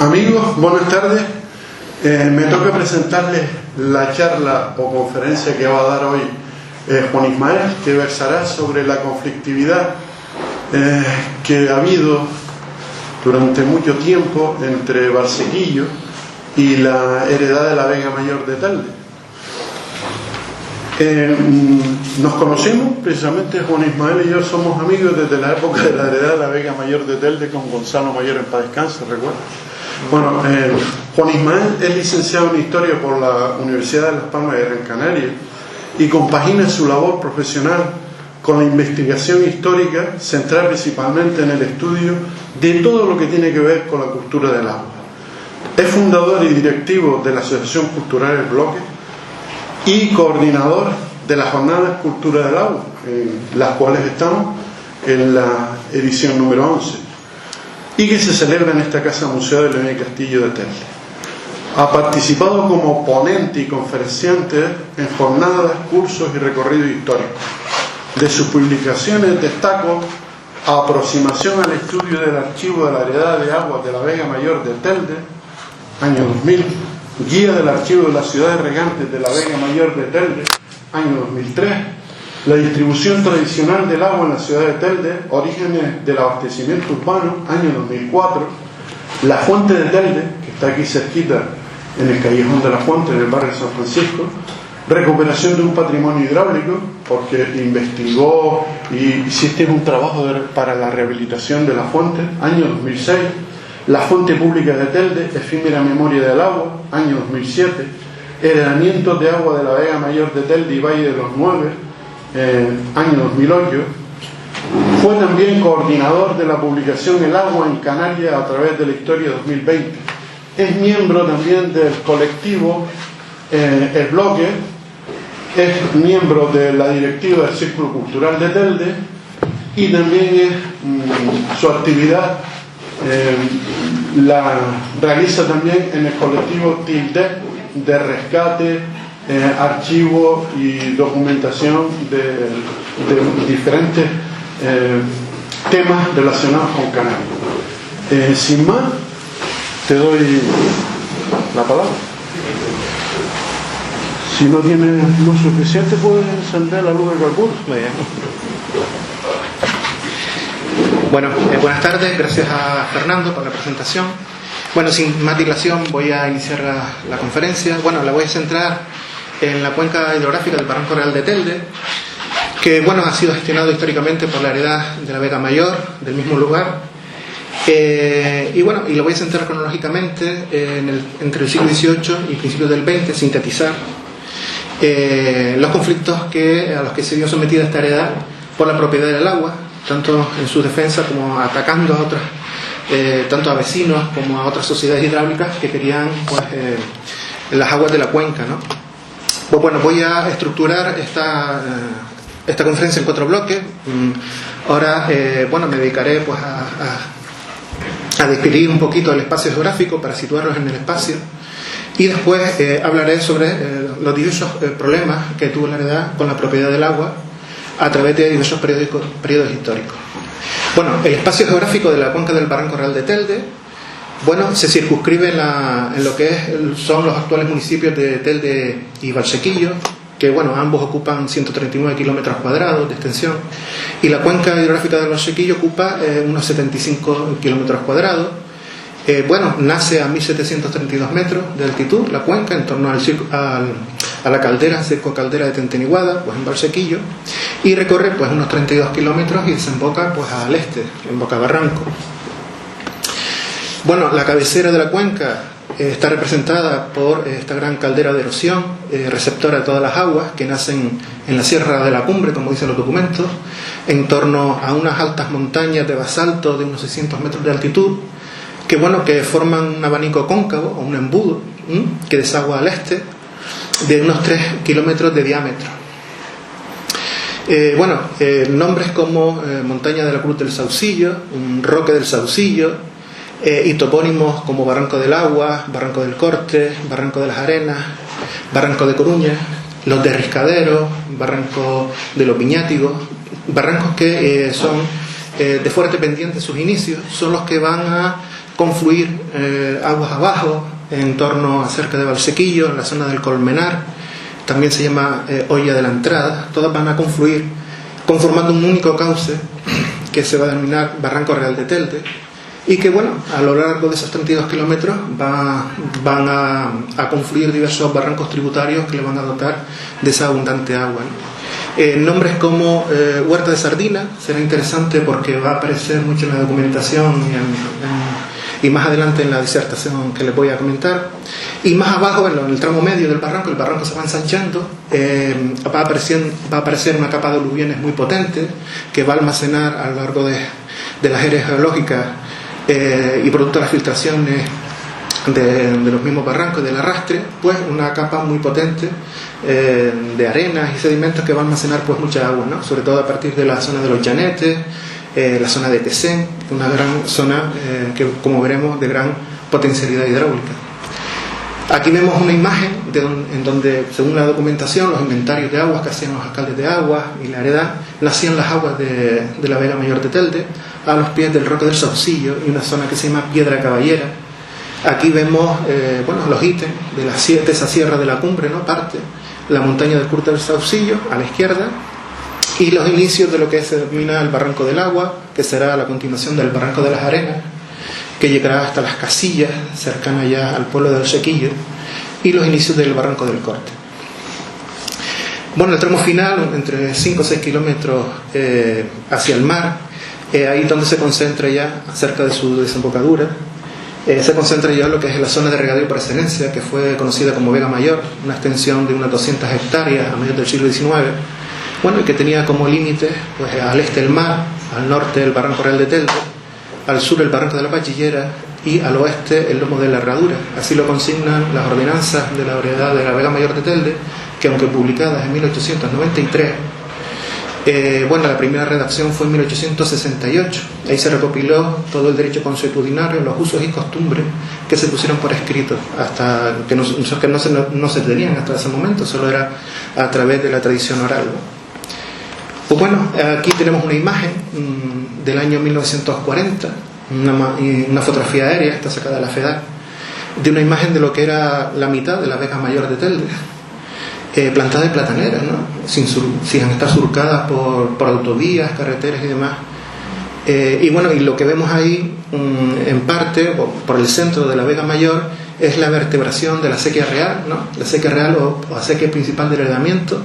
Amigos, buenas tardes. Me toca presentarles la charla o conferencia que va a dar hoy Juan Ismael, que versará sobre la conflictividad que ha habido durante mucho tiempo entre Valsequillo y la heredad de la Vega Mayor de Telde. Nos conocimos, precisamente Juan Ismael y yo somos amigos desde la época de la heredad de la Vega Mayor de Telde con Gonzalo Mayor en paz descanse, ¿recuerda? Bueno, Juan Ismael es licenciado en Historia por la Universidad de Las Palmas de Gran Canaria y compagina su labor profesional con la investigación histórica centrada principalmente en el estudio de todo lo que tiene que ver con la cultura del agua. Es fundador y directivo de la Asociación Cultural El Bloque y coordinador de las Jornadas Cultura del Agua, en las cuales estamos en la edición número 11, y que se celebra en esta Casa Museo de León y Castillo de Telde. Ha participado como ponente y conferenciante en jornadas, cursos y recorridos históricos. De sus publicaciones destaco Aproximación al estudio del archivo de la heredad de aguas de la Vega Mayor de Telde, año 2000, Guía del archivo de las ciudades regantes de la Vega Mayor de Telde, año 2003, La distribución tradicional del agua en la ciudad de Telde, Orígenes del abastecimiento urbano, año 2004, La Fuente de Telde, que está aquí cerquita en el Callejón de la Fuente, en el barrio de San Francisco, Recuperación de un patrimonio hidráulico, porque investigó y hiciste un trabajo para la rehabilitación de la fuente, año 2006, La Fuente Pública de Telde, Efímera Memoria del Agua, año 2007, Heredamientos de agua de la Vega Mayor de Telde y Valle de los Nueve, año 2008. Fue también coordinador de la publicación El Agua en Canarias a través de la historia 2020. Es miembro también del colectivo El Bloque, es miembro de la directiva del Círculo Cultural de Telde y también su actividad la realiza también en el colectivo Tilde de rescate, archivo y documentación de diferentes temas relacionados con Canarias. Sin más, te doy la palabra. Si no tienes luz suficiente, puedes encender la luz de carburo. Bueno, buenas tardes, gracias a Fernando por la presentación. Bueno, sin más dilación voy a iniciar la conferencia. Bueno, la voy a centrar en la cuenca hidrográfica del Barranco Real de Telde, que bueno, ha sido gestionado históricamente por la heredad de la Vega Mayor del mismo lugar. Y bueno, y lo voy a centrar cronológicamente entre el siglo XVIII y principios del XX, sintetizar los conflictos a los que se vio sometida esta heredad por la propiedad del agua, tanto en su defensa como atacando a otras, tanto a vecinos como a otras sociedades hidráulicas que querían pues, las aguas de la cuenca, ¿no? Pues bueno, voy a estructurar esta conferencia en 4 bloques. Ahora, bueno, me dedicaré pues a describir un poquito el espacio geográfico para situarlos en el espacio, y después hablaré sobre los diversos problemas que tuvo la heredad con la propiedad del agua a través de diversos periodos históricos. Bueno, el espacio geográfico de la cuenca del Barranco Real de Telde, bueno, se circunscribe en lo que son los actuales municipios de Telde y Valsequillo, que bueno, ambos ocupan 139 kilómetros cuadrados de extensión, y la cuenca hidrográfica del Valsequillo ocupa unos 75 kilómetros cuadrados. Bueno, nace a 1732 metros de altitud la cuenca en torno a la caldera, circocaldera de Tenteniguada, pues en Valsequillo, y recorre pues unos 32 kilómetros y desemboca pues al este, en Bocabarranco. Bueno, la cabecera de la cuenca está representada por esta gran caldera de erosión, receptora de todas las aguas que nacen en la Sierra de la Cumbre, como dicen los documentos, en torno a unas altas montañas de basalto de unos 600 metros de altitud, que bueno, que forman un abanico cóncavo o un embudo que desagua al este de unos 3 kilómetros de diámetro. Bueno, nombres como Montaña de la Cruz del Saucillo, Roque del Saucillo, y topónimos como Barranco del Agua, Barranco del Corte, Barranco de las Arenas, Barranco de Coruña, Los de Riscadero, Barranco de los Viñátigos, barrancos que son de fuerte pendiente sus inicios, son los que van a confluir aguas abajo, en torno a cerca de Valsequillo, en la zona del Colmenar, también se llama Hoya de la Entrada. Todas van a confluir conformando un único cauce que se va a denominar Barranco Real de Telde, y que, bueno, a lo largo de esos 32 kilómetros van a confluir diversos barrancos tributarios que le van a dotar de esa abundante agua, ¿no? Nombres como Huerta de Sardina será interesante porque va a aparecer mucho en la documentación y más adelante en la disertación que les voy a comentar. Y más abajo, en el tramo medio del barranco, el barranco se va ensanchando, va a aparecer una capa de aluviones muy potente que va a almacenar a lo largo de las áreas geológicas y producto de las filtraciones de los mismos barrancos y del arrastre, pues una capa muy potente de arenas y sedimentos que va a almacenar pues mucha agua, ¿no? Sobre todo a partir de la zona de los Llanetes, la zona de Tesén, una gran zona que, como veremos, de gran potencialidad hidráulica. Aquí vemos una imagen en donde, según la documentación, los inventarios de aguas que hacían los alcaldes de aguas y la heredad, nacían las aguas de la Vega Mayor de Telde, a los pies del Roque del Saucillo, y una zona que se llama Piedra Caballera. Aquí vemos los ítems de esa sierra de la cumbre, ¿no? Parte la montaña del Curta del Saucillo a la izquierda, y los inicios de lo que se denomina el Barranco del Agua, que será la continuación del Barranco de las Arenas, que llegará hasta las Casillas, cercana ya al pueblo de Valsequillo, y los inicios del Barranco del Corte. Bueno, el tramo final, entre 5 o 6 kilómetros hacia el mar, ahí donde se concentra ya, cerca de su desembocadura, se concentra ya lo que es la zona de regadío por excelencia, que fue conocida como Vega Mayor, una extensión de unas 200 hectáreas a mediados del siglo XIX, bueno, y que tenía como límites pues, al este el mar, al norte el Barranco Real de Telde, al sur el Barranco de la Pachillera y al oeste el Lomo de la Herradura. Así lo consignan las ordenanzas de la Heredad de la Vega Mayor de Telde, que aunque publicadas en 1893, la primera redacción fue en 1868. Ahí se recopiló todo el derecho consuetudinario, los usos y costumbres que se pusieron por escrito, hasta que no se tenían hasta ese momento, solo era a través de la tradición oral, ¿no? Pues bueno, aquí tenemos una imagen del año 1940, una fotografía aérea, está sacada de la FEDAC, de una imagen de lo que era la mitad de la Vega Mayor de Telde, plantada de plataneras, ¿no? sin estar surcadas por autovías, carreteras y demás. Y lo que vemos ahí, en parte, por el centro de la Vega Mayor, es la vertebración de la acequia real, ¿no? La acequia real o acequia principal del heredamiento,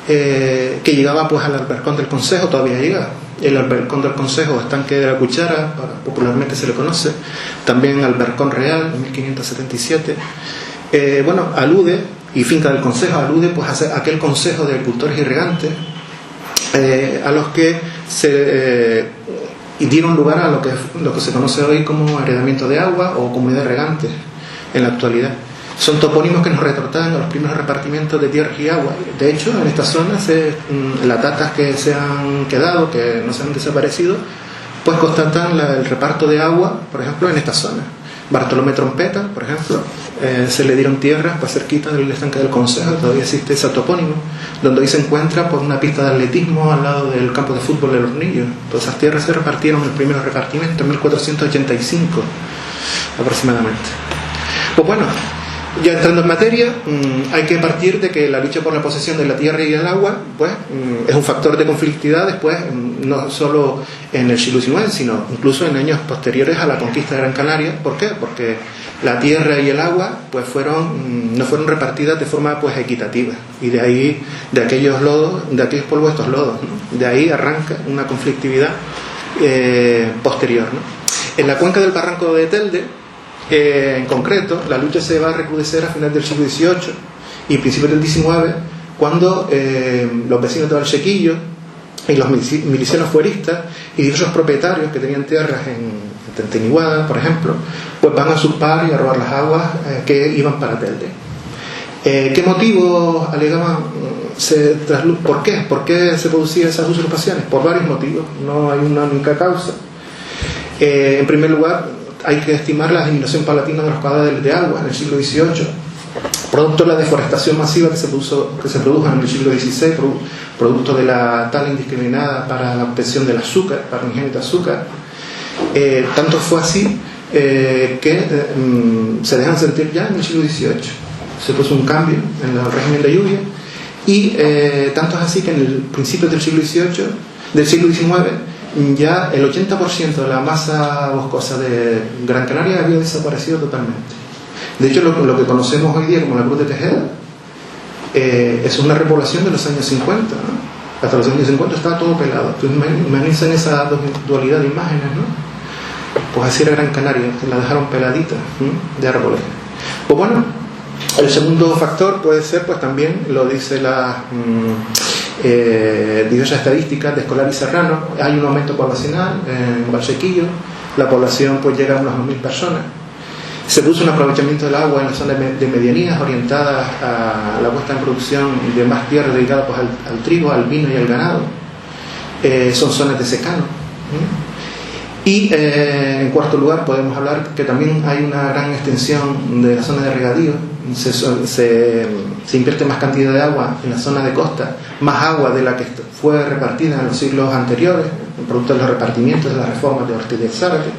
que llegaba pues al albercón del Consejo, todavía llega. El albercón del Consejo, estanque de la Cuchara, popularmente se le conoce, también albercón real, en 1577. Alude, y finca del Consejo, alude pues a aquel consejo de agricultores y regantes, a los que dieron lugar a lo que se conoce hoy como heredamiento de agua o comunidad de regantes en la actualidad. Son topónimos que nos retrotraen a los primeros repartimientos de tierras y agua. De hecho, en esta zona, las datas que se han quedado, que no se han desaparecido, pues constatan el reparto de agua, por ejemplo, en esta zona. Bartolomé Trompeta, por ejemplo, se le dieron tierras pues cerquita del estanque del Consejo, todavía existe ese topónimo, donde hoy se encuentra por una pista de atletismo al lado del campo de fútbol de Los Hornillos. Todas esas tierras se repartieron en el primer repartimiento en 1485 aproximadamente. Pues bueno, ya entrando en materia, hay que partir de que la lucha por la posesión de la tierra y el agua pues es un factor de conflictividad después, no solo en el siglo XIX, sino incluso en años posteriores a la conquista de Gran Canaria. ¿Por qué? Porque la tierra y el agua pues no fueron repartidas de forma pues equitativa, y de ahí, de aquellos polvos, estos lodos, ¿no? De ahí arranca una conflictividad posterior, ¿no? En la cuenca del Barranco de Telde, en concreto, la lucha se va a recrudecer a finales del siglo XVIII y principios del XIX, cuando los vecinos de Valsequillo y los milicianos fueristas y diversos propietarios que tenían tierras en Tenteniguada, por ejemplo, pues van a usurpar y a robar las aguas que iban para Telde. ¿Qué motivos alegaban? ¿Por qué? ¿Por qué se producían esas usurpaciones? Por varios motivos, no hay una única causa. En primer lugar, hay que estimar la disminución paulatina de los caudales de agua en el siglo XVIII, producto de la deforestación masiva que se produjo en el siglo XVI, producto de la tala indiscriminada para la obtención del azúcar, para el ingenio de azúcar, tanto fue así que se dejan sentir ya en el siglo XVIII. Se puso un cambio en el régimen de lluvia y tanto es así que en el principio del siglo XIX ya el 80% de la masa boscosa de Gran Canaria había desaparecido totalmente. De hecho, lo que conocemos hoy día como la Cruz de Tejeda es una repoblación de los años 50, ¿no? Hasta los años 50 estaba todo pelado. Entonces, imagínense esa dualidad de imágenes, ¿no? Pues así era Gran Canaria, la dejaron peladita, de árboles. Pues bueno, el segundo factor puede ser, pues también lo dice la diversas estadísticas de Escolar y Serrano. Hay un aumento poblacional en Valsequillo, la población pues llega a unas 2.000 personas. Se produce un aprovechamiento del agua en las zonas de medianías orientadas a la puesta en producción de más tierra dedicada pues al trigo, al vino y al ganado. Son zonas de secano. Y en cuarto lugar podemos hablar que también hay una gran extensión de la zona de regadío. Se invierte más cantidad de agua en la zona de costa, más agua de la que fue repartida en los siglos anteriores, producto de los repartimientos de las reformas de Ortiz de Zárate.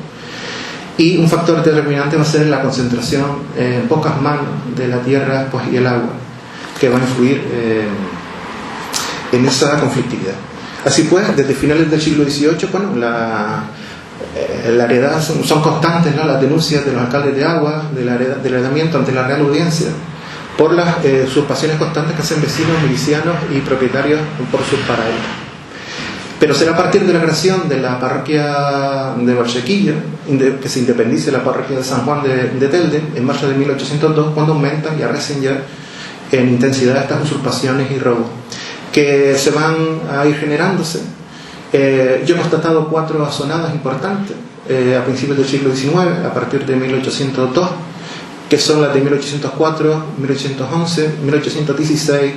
Y un factor determinante va a ser la concentración en pocas manos de la tierra pues, y el agua, que van a influir en esa conflictividad. Así pues, desde finales del siglo XVIII, bueno, la heredad son constantes, ¿no? Las denuncias de los alcaldes de agua, del heredamiento ante la Real Audiencia, por las usurpaciones constantes que hacen vecinos, milicianos y propietarios por sus paraísos. Pero será a partir de la creación de la parroquia de Valsequillo, que se independice la parroquia de San Juan de Telde, en marzo de 1802, cuando aumentan y arrecen ya en intensidad estas usurpaciones y robos, que se van a ir generándose. Yo he constatado 4 azonadas importantes a principios del siglo XIX, a partir de 1802, que son las de 1804, 1811, 1816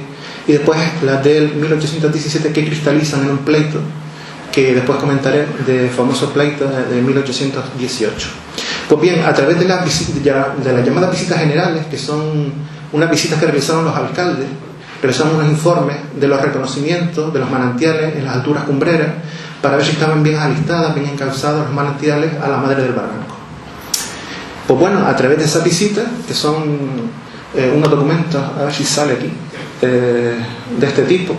y después las del 1817 que cristalizan en un pleito que después comentaré, de famoso pleito de 1818. Pues bien, a través de las llamadas visitas generales, que son unas visitas que realizaron los alcaldes, realizaron unos informes de los reconocimientos de los manantiales en las alturas cumbreras para ver si estaban bien alistadas, bien encauzados los manantiales a la madre del barranco. Pues bueno, a través de esas visitas, que son unos documentos, a ver si sale aquí, de este tipo,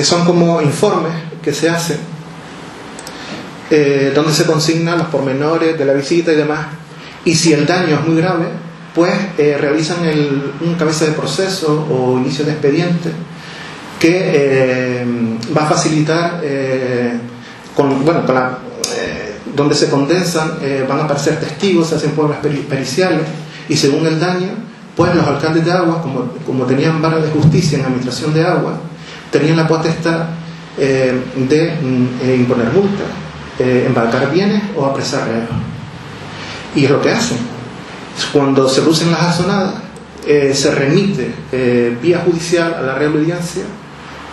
son como informes que se hacen donde se consignan los pormenores de la visita y demás, y si el daño es muy grave, pues realizan un cabeza de proceso o inicio de expediente que va a facilitar donde se condensan, van a aparecer testigos, se hacen pruebas periciales, y según el daño, pues los alcaldes de agua, como tenían vara de justicia en administración de agua, tenían la potestad de imponer multas, embarcar bienes o apresar reos. Y es lo que hacen. Cuando se producen las azonadas, se remite vía judicial a la Real Audiencia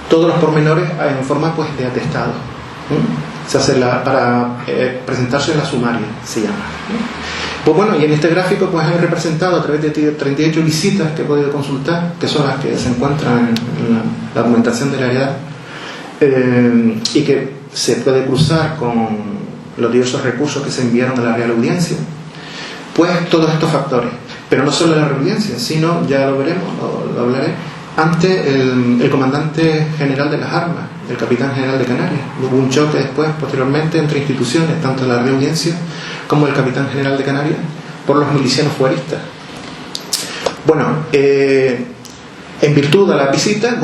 todos los pormenores en forma pues, de atestado. Se hace para presentarse en la sumaria, se llama. Pues bueno, y en este gráfico pues he representado a través de 38 visitas que he podido consultar, que son las que se encuentran en la documentación de la heredad, y que se puede cruzar con los diversos recursos que se enviaron a la Real Audiencia, pues todos estos factores, pero no solo la Real Audiencia, sino, ya lo veremos, lo hablaré, ante el comandante general de las armas, el capitán general de Canarias. Hubo un choque después, posteriormente, entre instituciones, tanto la Real Audiencia como el capitán general de Canarias, por los milicianos fueristas. Bueno, en virtud de la visita,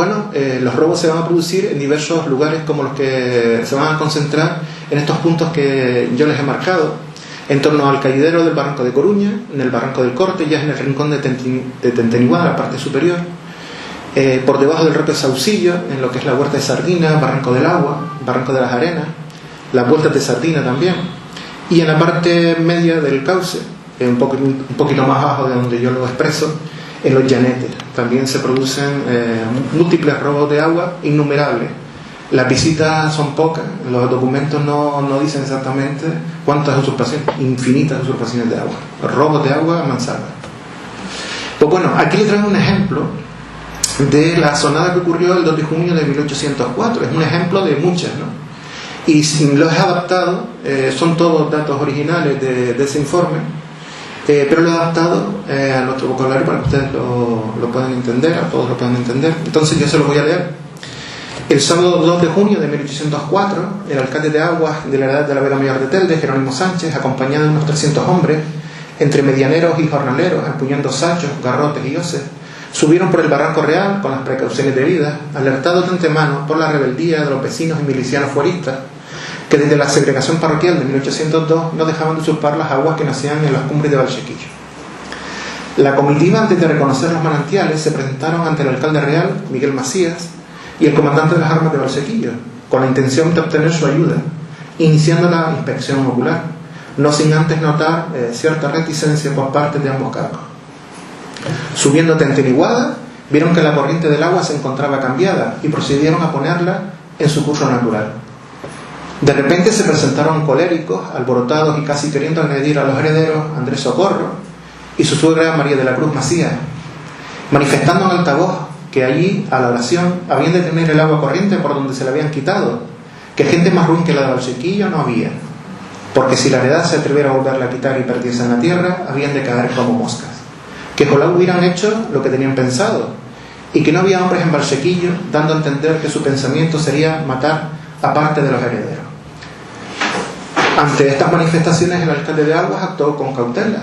los robos se van a producir en diversos lugares, como los que se van a concentrar en estos puntos que yo les he marcado, en torno al caidero del Barranco de Coruña, en el Barranco del Corte, ya en el rincón de Tenteniguá, la parte superior, por debajo del Roque Saucillo, en lo que es la Huerta de Sardina, Barranco del Agua, Barranco de las Arenas, las Vueltas de Sardina también, y en la parte media del cauce, un poquito más abajo de donde yo lo expreso, en los Llanetes. También se producen múltiples robos de agua, innumerables. Las visitas son pocas, los documentos no dicen exactamente cuántas usurpaciones, infinitas usurpaciones de agua, robos de agua a mansalva. Pues bueno, aquí le traigo un ejemplo de la sonada que ocurrió el 2 de junio de 1804. Es un ejemplo de muchas, ¿no? Y los he adaptado, son todos datos originales de ese informe, pero lo he adaptado a nuestro vocabulario para que ustedes lo puedan entender, a todos lo puedan entender. Entonces yo se los voy a leer. El sábado 2 de junio de 1804, el alcalde de Aguas de la Heredad de la Vega Mayor de Telde, Jerónimo Sánchez, acompañado de unos 300 hombres, entre medianeros y jornaleros, empuñando sachos, garrotes y hoces, subieron por el Barranco Real con las precauciones debidas, alertados de antemano por la rebeldía de los vecinos y milicianos fueristas, que desde la segregación parroquial de 1802 no dejaban de usurpar las aguas que nacían en las cumbres de Valsequillo. La comitiva, antes de reconocer los manantiales, se presentaron ante el alcalde real, Miguel Macías, y el comandante de las armas de Valsequillo, con la intención de obtener su ayuda, iniciando la inspección ocular, no sin antes notar cierta reticencia por parte de ambos cargos. Subiendo a Tenteniguada, vieron que la corriente del agua se encontraba cambiada y procedieron a ponerla en su curso natural. De repente se presentaron coléricos, alborotados y casi queriendo agredir a los herederos Andrés Socorro y su suegra María de la Cruz Macías, manifestando en altavoz que allí, a la oración, habían de tener el agua corriente por donde se la habían quitado, que gente más ruin que la de Valsequillo no había, porque si la heredad se atreviera a volverla a quitar y perdiese en la tierra, habían de caer como moscas, que ojalá hubieran hecho lo que tenían pensado, y que no había hombres en Valsequillo, dando a entender que su pensamiento sería matar a parte de los herederos. Ante estas manifestaciones, el alcalde de Aguas actuó con cautela,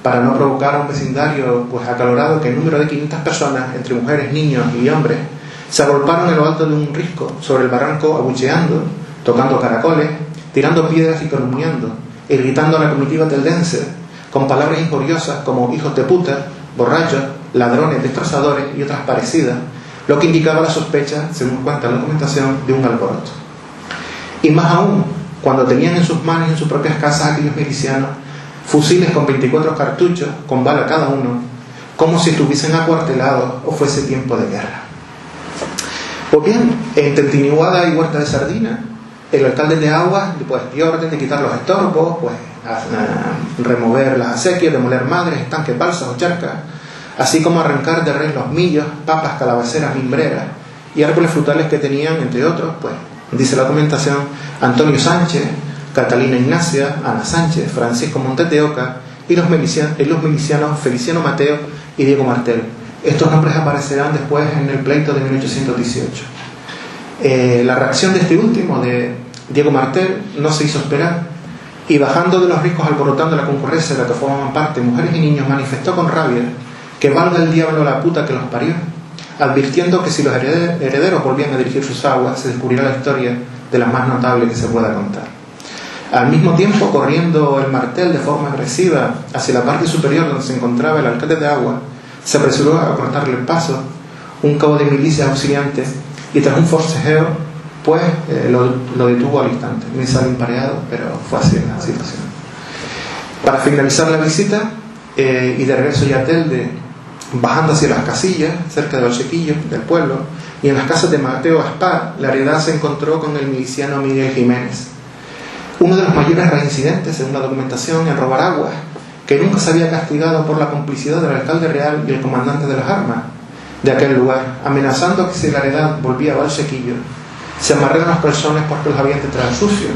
para no provocar a un vecindario pues acalorado, que en número de 500 personas, entre mujeres, niños y hombres, se agolparon en lo alto de un risco sobre el barranco, abucheando, tocando caracoles, tirando piedras y calumniando, y gritando a la comitiva teldense con palabras injuriosas como hijos de puta, borrachos, ladrones, destrozadores y otras parecidas, lo que indicaba la sospecha, según cuenta la documentación, de un alboroto. Y más aún, cuando tenían en sus manos y en sus propias casas aquellos milicianos fusiles con 24 cartuchos, con bala cada uno, como si estuviesen acuartelados o fuese tiempo de guerra. Pues bien, en Tentiniguada y Huerta de Sardina, el alcalde de Aguas pues, dio orden de quitar los estorbos, pues, remover las acequias, demoler madres, estanques, balsas o charcas, así como arrancar de raíz los millos, papas, calabaceras, mimbreras y árboles frutales que tenían, entre otros, pues, dice la documentación, Antonio Sánchez, Catalina Ignacia, Ana Sánchez, Francisco Montes de Oca y los milicianos Feliciano Mateo y Diego Martel. Estos nombres aparecerán después en el pleito de 1818. La reacción de este último, de Diego Martel, no se hizo esperar, y bajando de los riscos, alborotando la concurrencia de la que formaban parte mujeres y niños, manifestó con rabia que valga el diablo la puta que los parió, advirtiendo que si los herederos volvían a dirigir sus aguas, se descubrirá la historia de la más notable que se pueda contar. Al mismo tiempo, corriendo el Martel de forma agresiva hacia la parte superior donde se encontraba el alcalde de Agua, se apresuró a cortarle el paso un cabo de milicias auxiliantes y tras un forcejeo, pues lo detuvo al instante. Ni salió empareado, pero fue así la situación. Para finalizar la visita y de regreso ya a Telde, bajando hacia las casillas, cerca de Valsequillo, del pueblo, y en las casas de Mateo Aspar, la heredad se encontró con el miliciano Miguel Jiménez, uno de los mayores reincidentes, según la documentación, en robar aguas, que nunca se había castigado por la complicidad del alcalde real y el comandante de las armas de aquel lugar, amenazando que si la heredad volvía a Valsequillo, se amarraran las personas porque los habían de traer sucios,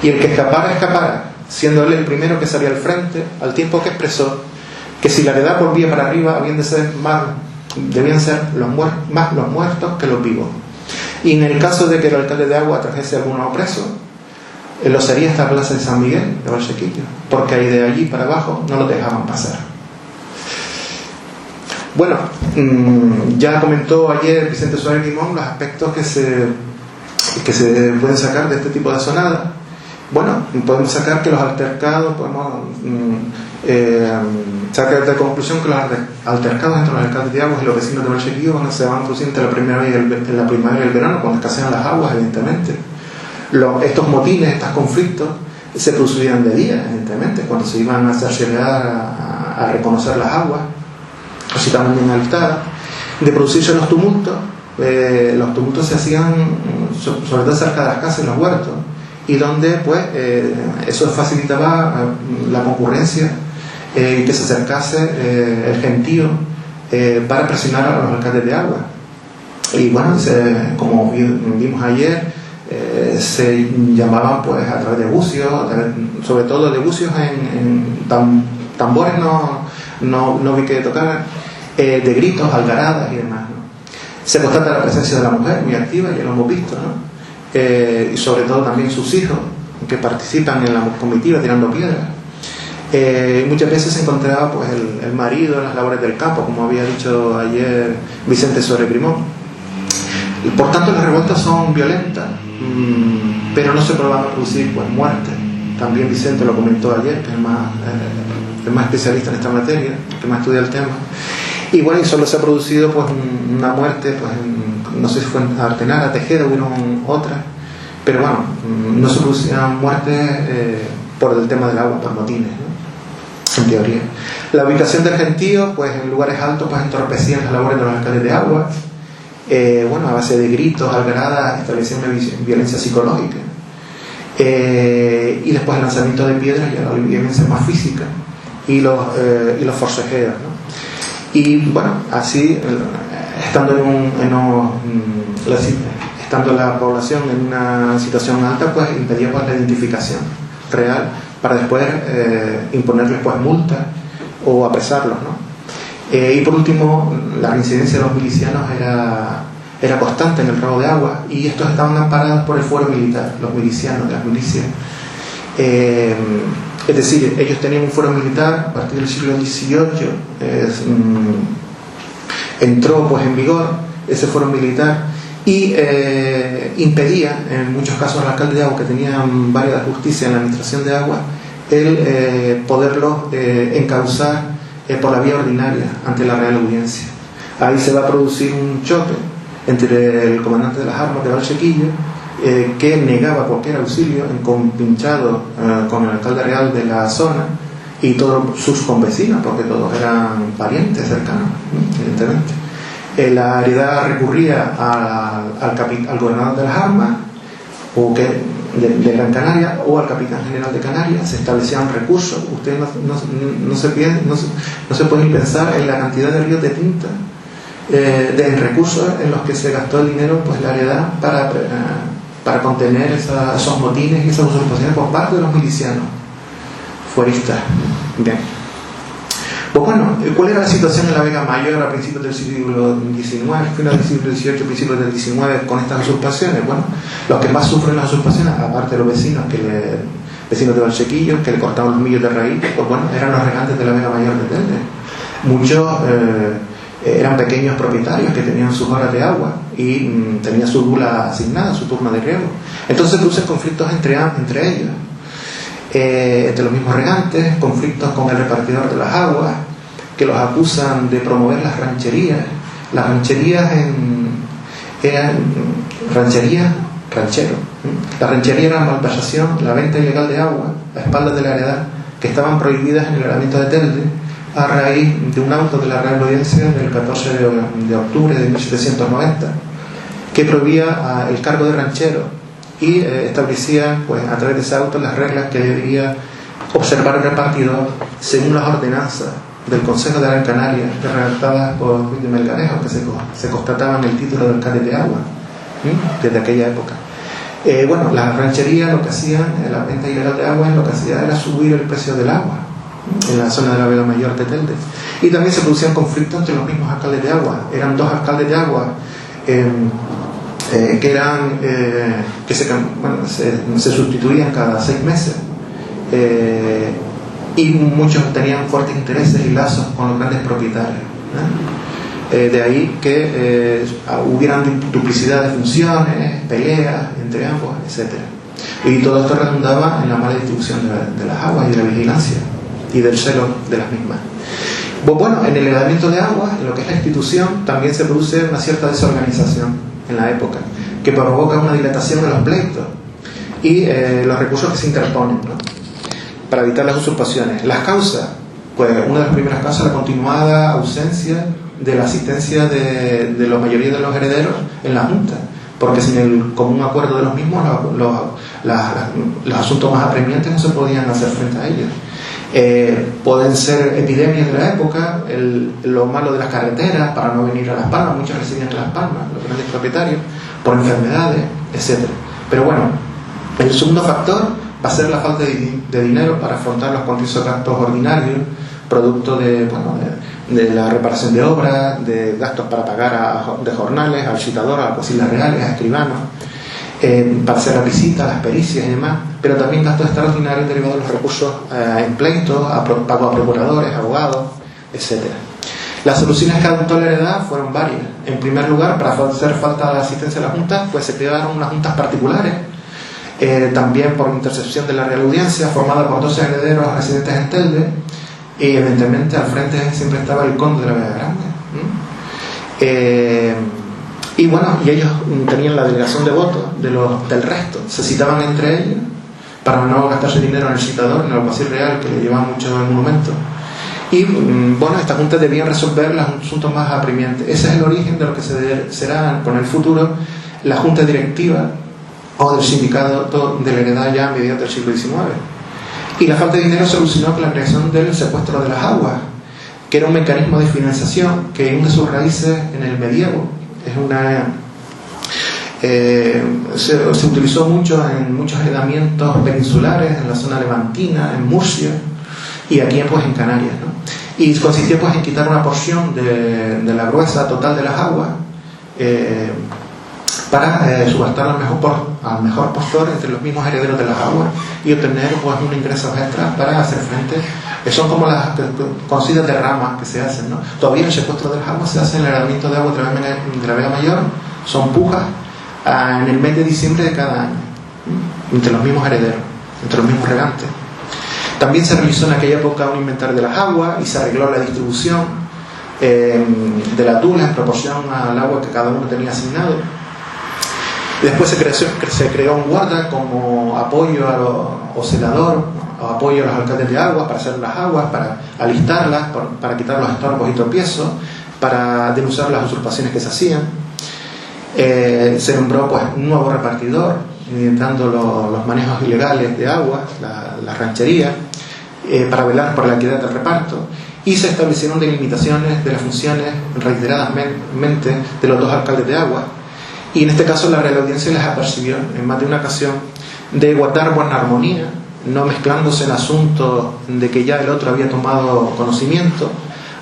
y el que escapara, escapara, siendo él el primero que salía al frente, al tiempo que expresó que si la heredad volvía para arriba, debían ser más los muertos que los vivos. Y en el caso de que el alcalde de Agua trajese a alguno preso, lo sería esta plaza de San Miguel de Valsequillo, porque ahí de allí para abajo no lo dejaban pasar. Bueno, ya comentó ayer Vicente Suárez Limón los aspectos que se pueden sacar de este tipo de sonada. Bueno, podemos sacar que los altercados, podemos sacar de conclusión que los altercados entre los alcaldes de Aguas y los vecinos de Valsequillo se van a producir entre la primavera y el verano, cuando escasean las aguas, evidentemente. Estos motines, estos conflictos se producían de día, evidentemente, cuando se iban a hacer llegar a reconocer las aguas, o si estaban bien altadas. De producirse los tumultos se hacían sobre todo cerca de las casas y los huertos, y donde pues eso facilitaba la concurrencia y que se acercase el gentío para presionar a los alcaldes de agua. Y bueno, como vimos ayer, se llamaban pues a través de bucios, sobre todo de bucios en tambores no vi que tocaran, de gritos, algaradas y demás, ¿no? Se constata la presencia de la mujer muy activa, ya lo hemos visto, ¿no? Y sobre todo también sus hijos, que participan en la comitiva tirando piedras. Muchas veces se encontraba pues el marido en las labores del campo, como había dicho ayer Vicente Sobregrimón. Y por tanto las revueltas son violentas, pero no se van a producir pues muerte. También Vicente lo comentó ayer, que es el más especialista en esta materia, que más estudia el tema. Y bueno, y solo se ha producido pues una muerte, pues no sé si fue en Artenara, Tejeda, hubieron otras, pero bueno, no se producían muertes por el tema del agua, por motines, ¿no? En teoría. La ubicación del gentío, pues en lugares altos, pues entorpecían las labores de los alcaldes de agua. Bueno, a base de gritos, algaradas, establecían una violencia psicológica. Y después el lanzamiento de piedras y la violencia más física y los forcejeos, ¿no? Y bueno, así, estando estando la población en una situación alta, pues impedía pues la identificación real para después imponerles pues multas o apresarlos, ¿no? Y por último, la reincidencia de los milicianos era constante en el robo de agua, y estos estaban amparados por el fuero militar, los milicianos de las milicias. Es decir, ellos tenían un fuero militar a partir del siglo XVIII, entró pues en vigor ese fuero militar y impedía en muchos casos al alcalde de agua, que tenían varias de justicia en la administración de agua, el poderlos encauzar por la vía ordinaria ante la Real Audiencia. Ahí se va a producir un choque entre el comandante de las armas de Valsequillo, que negaba cualquier auxilio, compinchado con el alcalde real de la zona y todos sus convecinos, porque todos eran parientes cercanos, ¿no? Evidentemente. La heredad recurría al gobernador de las armas de Gran Canaria o al capitán general de Canarias. Se establecían recursos. Ustedes no se pueden pensar en la cantidad de ríos de tinta, de recursos en los que se gastó el dinero, pues la heredad para contener esos motines y esas usurpaciones por parte de los milicianos fueristas. Bien. Pues bueno, ¿cuál era la situación en la Vega Mayor a principios del siglo XIX, final del siglo XVIII, principios del XIX, con estas usurpaciones? Bueno, los que más sufren las usurpaciones, aparte de los vecinos, vecinos de Valsequillo, que le cortaban los millos de raíz, pues bueno, eran los regantes de la Vega Mayor de Telde. Muchos eran pequeños propietarios que tenían sus horas de agua y tenían su bula asignada, su turno de riego. Entonces se producen conflictos entre ellos, entre los mismos regantes, conflictos con el repartidor de las aguas, que los acusan de promover las rancherías. Las rancherías eran ranchero. La ranchería era la malversación, la venta ilegal de agua a espaldas de la heredad, que estaban prohibidas en el reglamento de Telde a raíz de un auto de la Real Audiencia del 14 de octubre de 1790, que prohibía el cargo de ranchero y establecía pues a través de ese auto las reglas que debía observar el repartidor según las ordenanzas del Consejo de Gran Canaria, redactadas por Ruiz de Melgarejo, que se constataban en el título del alcalde de agua desde aquella época. Bueno, las rancherías lo que hacían, la venta ilegal de agua, lo que hacía era subir el precio del agua en la zona de la Vega Mayor de Telde. Y también se producían conflictos entre los mismos alcaldes de agua. Eran dos alcaldes de agua que se sustituían cada 6 meses, y muchos tenían fuertes intereses y lazos con los grandes propietarios, de ahí que hubieran duplicidad de funciones, peleas entre ambos, etc. Y todo esto redundaba en la mala distribución de las aguas y de la vigilancia y del celo de las mismas. Pues bueno, en el heredamiento de aguas, en lo que es la institución, también se produce una cierta desorganización en la época, que provoca una dilatación de los pleitos y los recursos que se interponen, ¿no?, para evitar las usurpaciones. Las causas, pues una de las primeras causas, la continuada ausencia de la asistencia de la mayoría de los herederos en la Junta, porque sin el común acuerdo de los mismos los asuntos más apremiantes no se podían hacer frente a ellos. Pueden ser epidemias de la época, lo malo de las carreteras para no venir a Las Palmas, muchos residían en Las Palmas, los grandes propietarios, por enfermedades, etc. Pero bueno, el segundo factor va a ser la falta de dinero para afrontar los cuantiosos gastos ordinarios, producto de la reparación de obras, de gastos para pagar de jornales, al citador, a alguaciles reales, a escribanos, para hacer las visitas, las pericias y demás, pero también gastos extraordinarios derivados de los recursos en pleitos, pago a procuradores, abogados, etc. Las soluciones que adoptó la heredad fueron varias. En primer lugar, para hacer falta de asistencia a la Junta, pues se crearon unas juntas particulares, también por intercepción de la Real Audiencia, formada por 12 herederos residentes en Telde, y evidentemente al frente siempre estaba el conde de la Vega Grande. Y bueno, y ellos tenían la delegación de votos del resto, se citaban entre ellos para no gastarse dinero en el citador, en el alguacil real, que le llevaba mucho en el momento. Y bueno, esta junta debían resolver los asuntos más apremiantes. Ese es el origen de lo que será con el futuro la junta directiva o del sindicato de la heredad ya a mediados del siglo XIX. Y la falta de dinero se solucionó con la creación del secuestro de las aguas, que era un mecanismo de financiación que hunde sus raíces en el medievo. Se utilizó mucho en muchos heredamientos peninsulares, en la zona levantina, en Murcia y aquí pues en Canarias, ¿no? Y consistía pues en quitar una porción de la gruesa total de las aguas para subastar al mejor postor entre los mismos herederos de las aguas y obtener pues un ingreso extra para hacer frente. Son como las conocidas derramas que se hacen, ¿no? Todavía el secuestro de las aguas se hace en el heredamiento de agua de la Vega Mayor, son pujas en el mes de diciembre de cada año, entre los mismos herederos, entre los mismos regantes. También se realizó en aquella época un inventario de las aguas y se arregló la distribución de la tula en proporción al agua que cada uno tenía asignado. Después se creó un guarda como apoyo o celador, o apoyo a los alcaldes de aguas para hacer las aguas, para alistarlas, para quitar los estorbos y tropiezos, para denunciar las usurpaciones que se hacían. Se nombró pues un nuevo repartidor, dando los manejos ilegales de aguas, la ranchería, para velar por la equidad del reparto, y se establecieron delimitaciones de las funciones reiteradamente de los dos alcaldes de aguas. Y en este caso la Real Audiencia les apercibió en más de una ocasión de guardar buena armonía, no mezclándose en asuntos de que ya el otro había tomado conocimiento,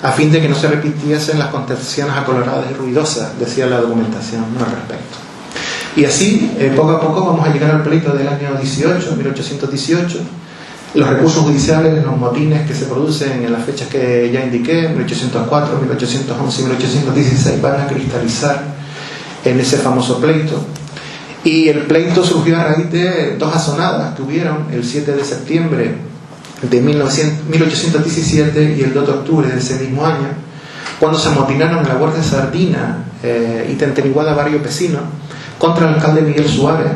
a fin de que no se repitiesen las contenciones acoloradas y ruidosas, decía la documentación al respecto. Y así, poco a poco, vamos a llegar al pleito del año 1818. Los recursos judiciales, los motines que se producen en las fechas que ya indiqué, 1804, 1811 y 1816, van a cristalizar en ese famoso pleito. Y el pleito surgió a raíz de dos azonadas que hubieron el 7 de septiembre de 1817 y el 2 de octubre de ese mismo año, cuando se amotinaron en la Huerta de Sardina y Tenteniguada, barrio Pesino, contra el alcalde Miguel Suárez,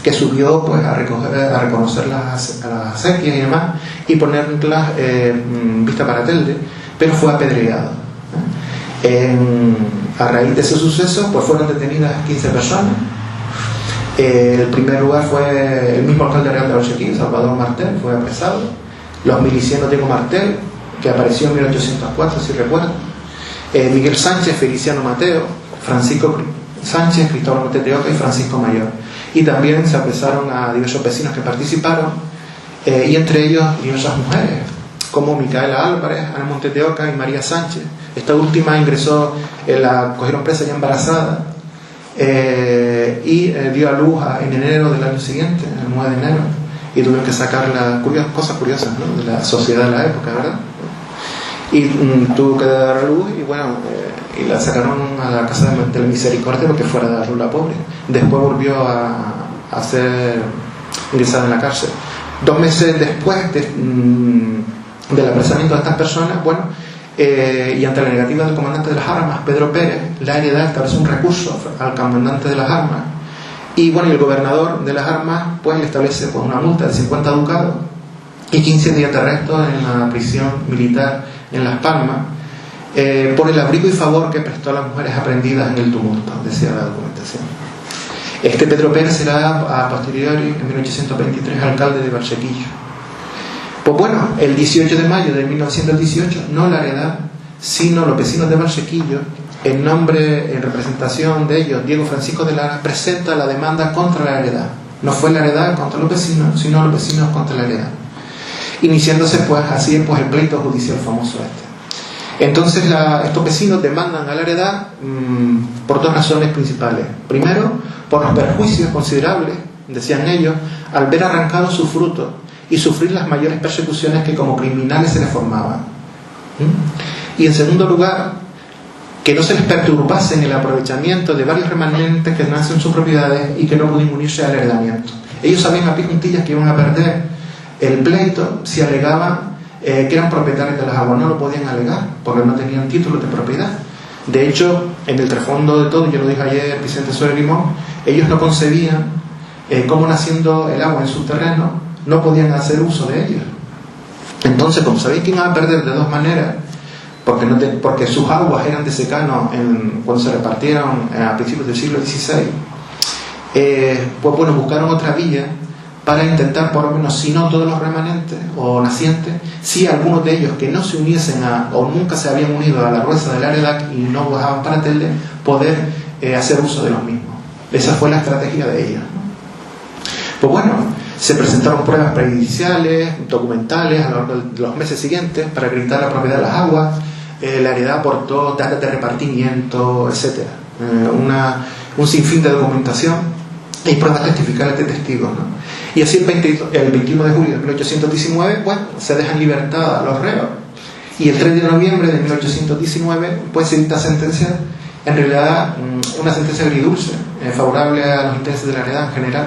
que subió pues a reconocer las acequias y demás y ponerlas vista para Telde, pero fue apedreado. A raíz de ese suceso pues fueron detenidas 15 personas. El primer lugar fue el mismo alcalde real de Valsequín, Salvador Martel, fue apresado. Los milicianos Diego Martel, que apareció en 1804, si recuerdan, Miguel Sánchez, Feliciano Mateo, Francisco Sánchez, Cristóbal Montes de Oca y Francisco Mayor. Y también se apresaron a diversos vecinos que participaron, y entre ellos diversas mujeres, como Micaela Álvarez, Ana Montes de Oca y María Sánchez. Esta última ingresó, la cogieron presa ya embarazada, y dio a luz en enero del año siguiente, el 9 de enero, y tuvieron que sacarla, cosas curiosas, ¿no?, de la sociedad de la época, ¿verdad? Y tuvo que dar a luz y bueno, y la sacaron a la casa de la misericordia porque fuera de la rula pobre. Después volvió a ser ingresada en la cárcel. 2 meses después del apresamiento de estas personas, bueno, y ante la negativa del comandante de las armas, Pedro Pérez, la heredad establece un recurso al comandante de las armas, y bueno, y el gobernador de las armas pues le establece pues una multa de 50 ducados y 15 días de arresto en la prisión militar en Las Palmas, por el abrigo y favor que prestó a las mujeres aprendidas en el tumulto, decía la documentación. Este Pedro Pérez será a posteriori, en 1823, alcalde de Valsequillo. Pues bueno, el 18 de mayo de 1918, no la heredad, sino los vecinos de Valsequillo, en nombre, en representación de ellos, Diego Francisco de Lara, presenta la demanda contra la heredad. No fue la heredad contra los vecinos, sino los vecinos contra la heredad. Iniciándose pues así pues el pleito judicial famoso este. Entonces estos vecinos demandan a la heredad por dos razones principales. Primero, por los perjuicios considerables, decían ellos, al ver arrancado su fruto y sufrir las mayores persecuciones que como criminales se les formaban. Y en segundo lugar, que no se les perturbase en el aprovechamiento de varios remanentes que nacen en sus propiedades y que no pudieran unirse al heredamiento. Ellos sabían a pie juntillas que iban a perder el pleito si alegaban que eran propietarios de las aguas. No lo podían alegar porque no tenían títulos de propiedad. De hecho, en el trasfondo de todo, yo lo dije ayer, Vicente Soler Limón, ellos no concebían cómo, naciendo el agua en su terreno, no podían hacer uso de ellos. Entonces, como sabéis que iban a perder de dos maneras, porque sus aguas eran de secano cuando se repartieron a principios del siglo XVI, pues bueno, buscaron otra vía para intentar, por lo menos, si no todos los remanentes o nacientes, si algunos de ellos que no se uniesen o nunca se habían unido a la Ruesa de la heredad y no bajaban para Telde, poder hacer uso de los mismos. Esa fue la estrategia de ellos, ¿no? Pues bueno, se presentaron pruebas prejudiciales, documentales a lo largo de los meses siguientes para acreditar la propiedad de las aguas. La heredad aportó datos de repartimiento, etc. Un sinfín de documentación y pruebas testificales de testigos, ¿no? Y así el 21 de julio de 1819, bueno, se dejan libertad a los reos. Y el 3 de noviembre de 1819, pues se dicta sentencia, en realidad una sentencia agridulce, favorable a los intereses de la heredad en general.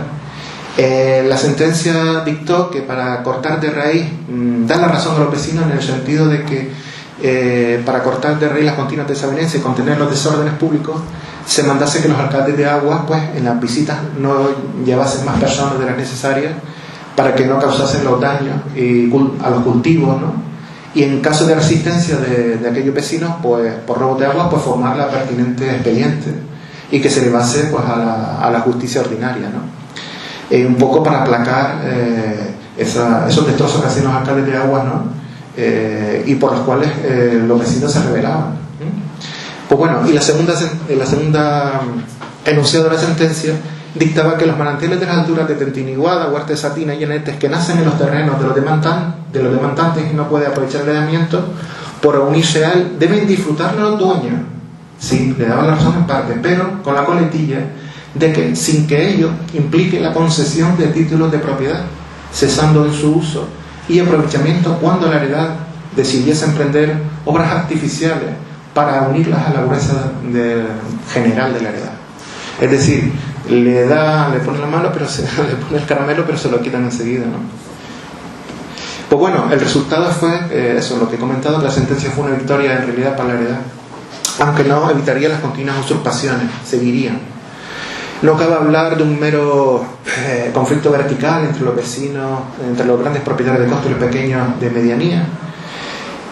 La sentencia dictó que para cortar de raíz, da la razón a los vecinos en el sentido de que para cortar de raíz las continuas desavenencias y contener los desórdenes públicos, se mandase que los alcaldes de aguas, pues en las visitas no llevasen más personas de las necesarias para que no causasen los daños a los cultivos, ¿no? Y en caso de resistencia de aquellos vecinos, pues por robo de aguas, pues formar la pertinente expediente y que se le base pues a la justicia ordinaria, ¿no? Un poco para aplacar esos destrozos que hacían los alcaldes de aguas, ¿no? Y por los cuales los vecinos se rebelaban. Pues bueno, y la segunda enunciado de la sentencia dictaba que los manantiales de las alturas de Tentiniguada, Huerta de Satina y Llanetes, que nacen en los terrenos de los demandantes y no pueden aprovechar el heredamiento, por unirse a él, deben disfrutarlo los dueños. Sí, le daban la razón en parte, pero con la coletilla de que sin que ello implique la concesión de títulos de propiedad, cesando en su uso y aprovechamiento cuando la heredad decidiese emprender obras artificiales para unirlas a la gruesa general de la heredad. Es decir, le pone la mano, pero le pone el caramelo, pero se lo quitan enseguida, ¿no? Pues bueno, el resultado fue eso, lo que he comentado, que la sentencia fue una victoria en realidad para la heredad, aunque no evitaría las continuas usurpaciones, seguirían. No cabe hablar de un mero conflicto vertical entre los vecinos, entre los grandes propietarios de costo y los pequeños de medianía.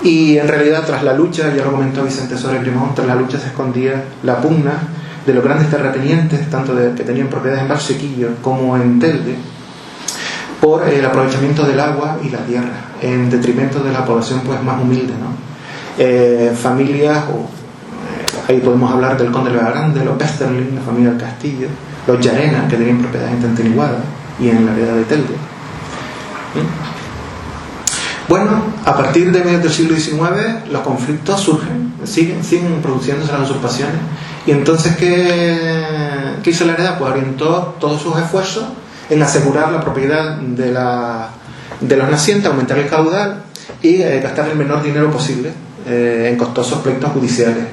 Y en realidad, tras la lucha, ya lo comentó Vicente Soler Limón, tras la lucha se escondía la pugna de los grandes terratenientes, tanto que tenían propiedades en Valsequillo como en Telde, por el aprovechamiento del agua y la tierra, en detrimento de la población pues más humilde, ¿no? Familias, ahí podemos hablar del conde de Grande, los Westerling, la familia del Castillo, los Llarena, que tenían propiedades en Tentiniguada y en la heredad de Telde. Bueno, a partir de mediados del siglo XIX los conflictos surgen, siguen produciéndose las usurpaciones. Y entonces, ¿qué hizo la heredad? Pues orientó todos sus esfuerzos en asegurar la propiedad de los nacientes, aumentar el caudal y gastar el menor dinero posible en costosos pleitos judiciales.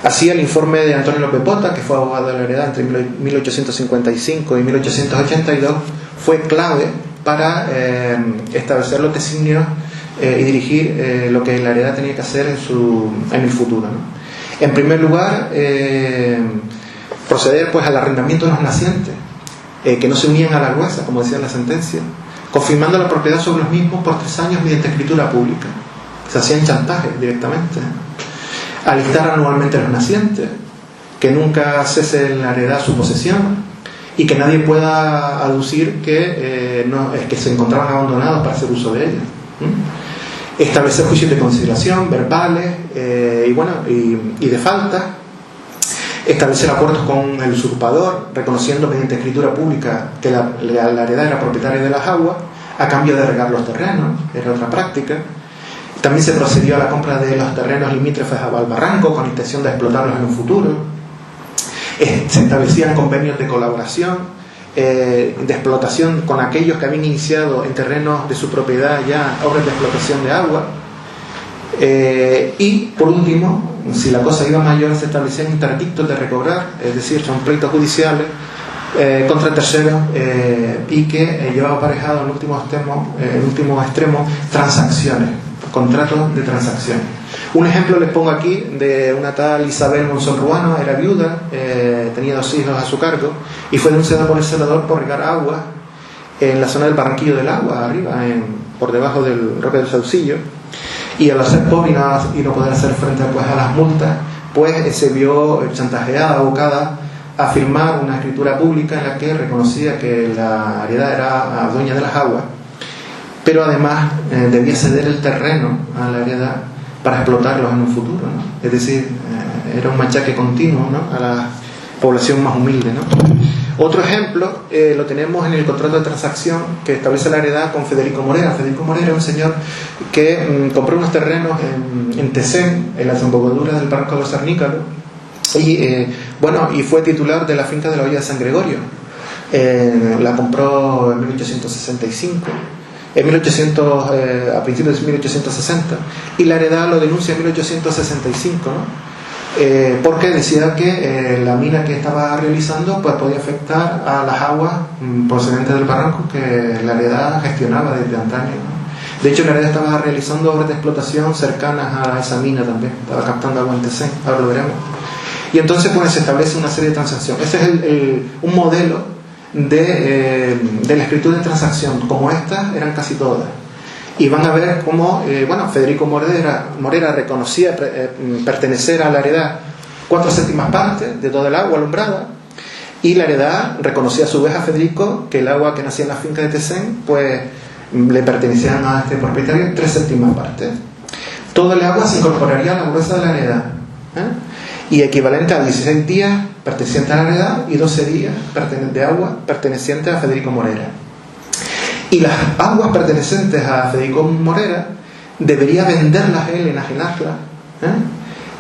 Así, el informe de Antonio López Bota, que fue abogado de la heredad entre 1855 y 1882, fue clave para establecer los designios y dirigir lo que la heredad tenía que hacer en el futuro, ¿no? En primer lugar, proceder pues al arrendamiento de los nacientes, que no se unían a la gruesa, como decía la sentencia, confirmando la propiedad sobre los mismos por 3 años mediante escritura pública. Se hacían chantajes directamente. Alistar anualmente a los nacientes, que nunca cese en la heredad su posesión, y que nadie pueda aducir que, que se encontraban abandonados para hacer uso de ellas. Establecer juicios de consideración, verbales y de falta. Establecer acuerdos con el usurpador, reconociendo mediante escritura pública que la heredad era propietaria de las aguas, a cambio de regar los terrenos, era otra práctica. También se procedió a la compra de los terrenos limítrofes al barranco con intención de explotarlos en un futuro. Se establecían convenios de colaboración, de explotación con aquellos que habían iniciado en terrenos de su propiedad ya obras de explotación de agua. Y por último, si la cosa iba mayor, se establecían interdictos de recobrar, es decir, son pleitos judiciales contra terceros y que llevaba aparejado en último extremo transacciones, contratos de transacción. Un ejemplo les pongo aquí de una tal Isabel Monzón Ruano, era viuda, tenía 2 hijos a su cargo y fue denunciada por el senador por regar agua en la zona del Barranquillo del Agua, arriba, por debajo del Roque del Saucillo, y al ser pobre y no poder hacer frente pues, a las multas, pues se vio chantajeada, abocada a firmar una escritura pública en la que reconocía que la heredad era dueña de las aguas, pero además debía ceder el terreno a la heredad para explotarlos en un futuro, ¿no? Es decir, era un machaque continuo, ¿no?, a la población más humilde, ¿no? Otro ejemplo lo tenemos en el contrato de transacción que establece la heredad con Federico Morera. Federico Morera es un señor que compró unos terrenos en Tesén, en la desembocadura del barranco de los Cernícalos, y fue titular de la finca de la Olla de San Gregorio. La compró en 1865. A principios de 1860, y la heredad lo denuncia en 1865, ¿no? Porque decía que la mina que estaba realizando pues podía afectar a las aguas procedentes del barranco que la heredad gestionaba desde antaño, ¿no? De hecho, la heredad estaba realizando obras de explotación cercanas a esa mina también, estaba captando agua en Tesén, ahora lo veremos. Y entonces pues se establece una serie de transacciones. Ese es un modelo de la escritura de transacción. Como estas eran casi todas, y van a ver cómo Federico Morera reconocía pertenecer a la heredad 4/7 partes de toda el agua alumbrada, y la heredad reconocía a su vez a Federico que el agua que nacía en la finca de Tesén pues le pertenecían a este propietario 3/7 partes. Todo el agua se incorporaría a la gruesa de la heredad, y equivalente a 16 días pertenecientes a la heredad y 12 días de agua pertenecientes a Federico Morera. Y las aguas pertenecientes a Federico Morera debería venderlas él, enajenarlas,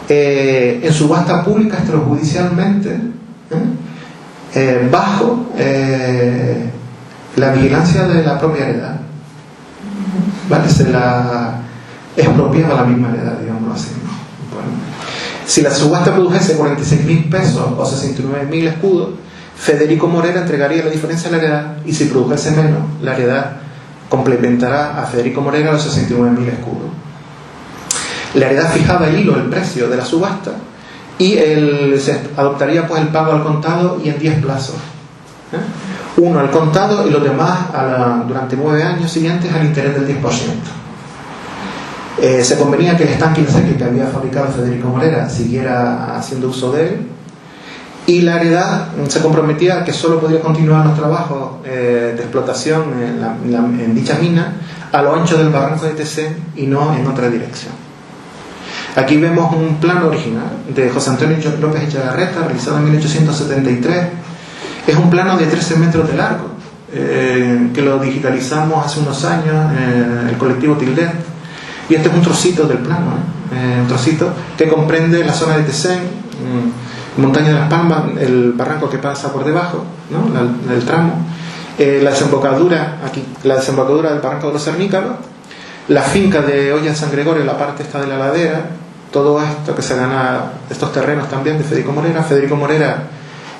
en subasta pública extrajudicialmente, bajo la vigilancia de la propia heredad, ¿vale? Se la expropiaba la misma heredad, digámoslo así, ¿no? Bueno, si la subasta produjese 46.000 pesos o 69.000 escudos, Federico Morera entregaría la diferencia a la heredad, y si produjese menos, la heredad complementará a Federico Morera los 69.000 escudos. La heredad fijaba el hilo, el precio de la subasta, y se adoptaría pues el pago al contado y en 10 plazos. Uno al contado y los demás durante 9 años siguientes al interés del 10%. Se convenía que el estanque y el seque que había fabricado Federico Morera siguiera haciendo uso de él, y la heredad se comprometía a que solo podría continuar los trabajos de explotación en dicha mina a lo ancho del barranco de Tesén y no en otra dirección. Aquí vemos un plano original de José Antonio López Echegarreta, realizado en 1873. Es un plano de 13 metros de largo, que lo digitalizamos hace unos años en el colectivo Tildet. Y este es un trocito del plano, un trocito que comprende la zona de Tesén, Montaña de las Palmas, el barranco que pasa por debajo, ¿no?, el tramo, la desembocadura del barranco de los Cernícalos, la finca de Olla de San Gregorio, la parte esta de la ladera, todo esto que se gana, estos terrenos también de Federico Morera. Federico Morera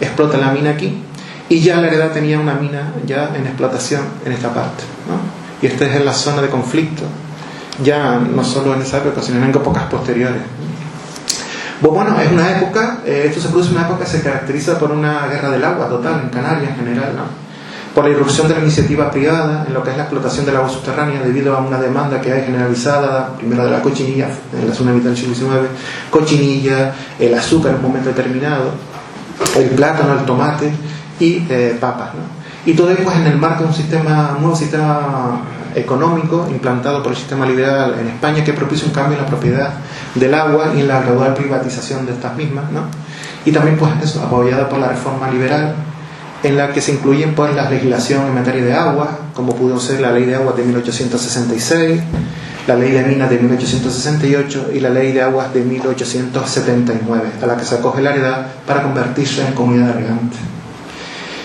explota la mina aquí, y ya la heredad tenía una mina ya en explotación en esta parte, ¿no? Y esta es la zona de conflicto, ya no solo en esa época, sino en épocas posteriores. Bueno, es una época, esto se produce en una época que se caracteriza por una guerra del agua total en Canarias en general, ¿no? Por la irrupción de la iniciativa privada en lo que es la explotación del agua subterránea, debido a una demanda que hay generalizada, primero de la cochinilla en la zona vital del siglo XIX, cochinilla, el azúcar en un momento determinado, el plátano, el tomate, y papas, ¿no? Y todo ello pues en el marco de un nuevo sistema económico implantado por el sistema liberal en España, que propicia un cambio en la propiedad del agua y en la gradual privatización de estas mismas, ¿no? Y también pues eso, apoyada por la reforma liberal, en la que se incluyen pues la legislación en materia de agua, como pudo ser la ley de aguas de 1866, la ley de minas de 1868 y la ley de aguas de 1879, a la que se acoge la heredad para convertirse en comunidad regante.